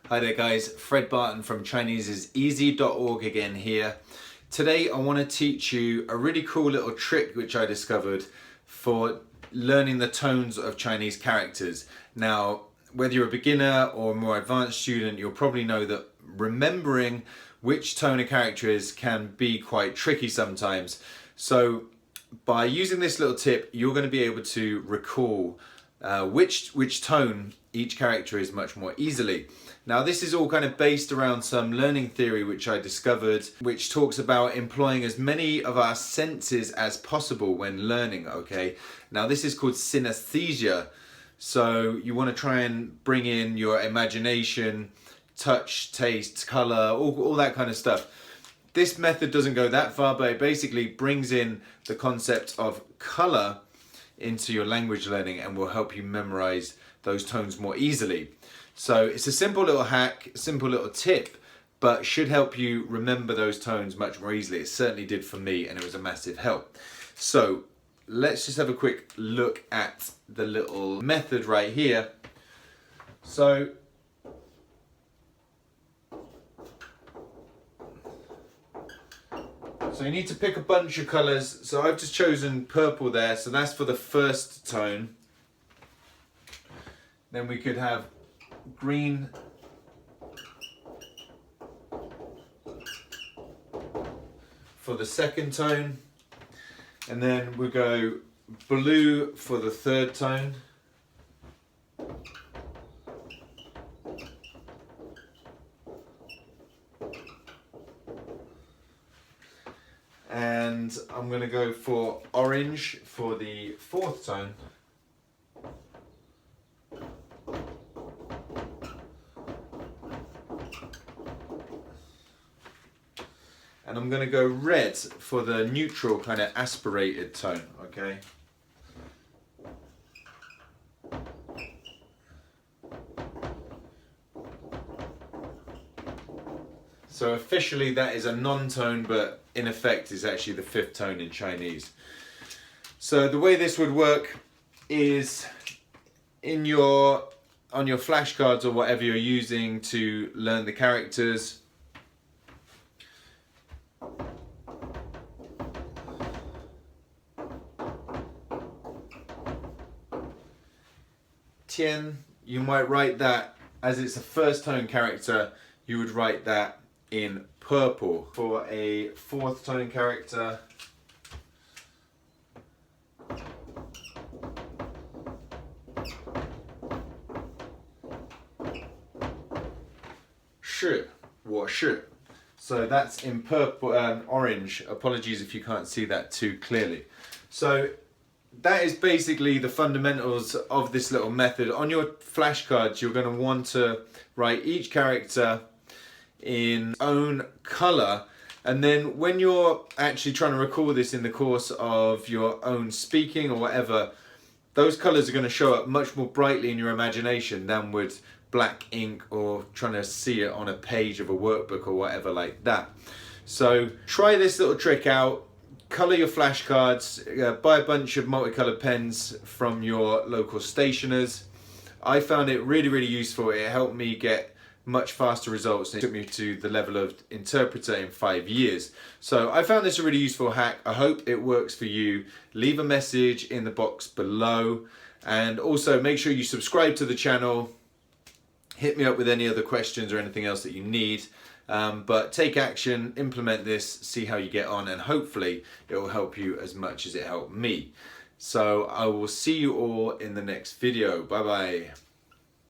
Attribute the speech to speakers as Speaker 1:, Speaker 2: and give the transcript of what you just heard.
Speaker 1: Hi there guys, Fred Barton from ChineseIsEasy.org again here. Today I want to teach you a really cool little trick which I discovered for learning the tones of Chinese characters. Now, whether you're a beginner or a more advanced student, you'll probably know that remembering which tone a character is can be quite tricky sometimes. So by using this little tip, you're going to be able to recall which tone each character is much more easily. Now this is all kind of based around some learning theory which I discovered, which talks about employing as many of our senses as possible when learning, okay? Now this is called synesthesia. So you want to try and bring in your imagination, touch, taste, color, all that kind of stuff. This method doesn't go that far, but it basically brings in the concept of color into your language learning and will help you memorize those tones more easily. So it's a simple little hack, simple little tip, but should help you remember those tones much more easily. It certainly did for me, and it was a massive help. So let's just have a quick look at the little method right here. So you need to pick a bunch of colors. So I've just chosen purple there, so that's for the first tone. Then we could have green, for the second tone, and then we'll go blue for the third tone. And I'm going to go for orange for the fourth tone. And I'm going to go red for the neutral kind of aspirated tone, okay? So officially that is a non-tone, but in effect is actually the fifth tone in Chinese. So the way this would work is on your flashcards or whatever you're using to learn the characters, Tian, you might write that as it's a first tone character, you would write that in purple. For a fourth tone character, shi, 我是. So that's in purple and orange. Apologies if you can't see that too clearly. So that is basically the fundamentals of this little method. On your flashcards, you're going to want to write each character in own color, and then when you're actually trying to recall this in the course of your own speaking or whatever, those colors are going to show up much more brightly in your imagination than would black ink or trying to see it on a page of a workbook or whatever like that. So try this little trick out. Color your flashcards, buy a bunch of multicolored pens from your local stationers. I found it really useful. It helped me get much faster results. It took me to the level of interpreter in 5 years. So I found this a really useful hack. I hope it works for you. Leave a message in the box below, and also make sure you subscribe to the channel. Hit me up with any other questions or anything else that you need. But take action, implement this, see how you get on, and hopefully it will help you as much as it helped me. So I will see you all in the next video. Bye bye.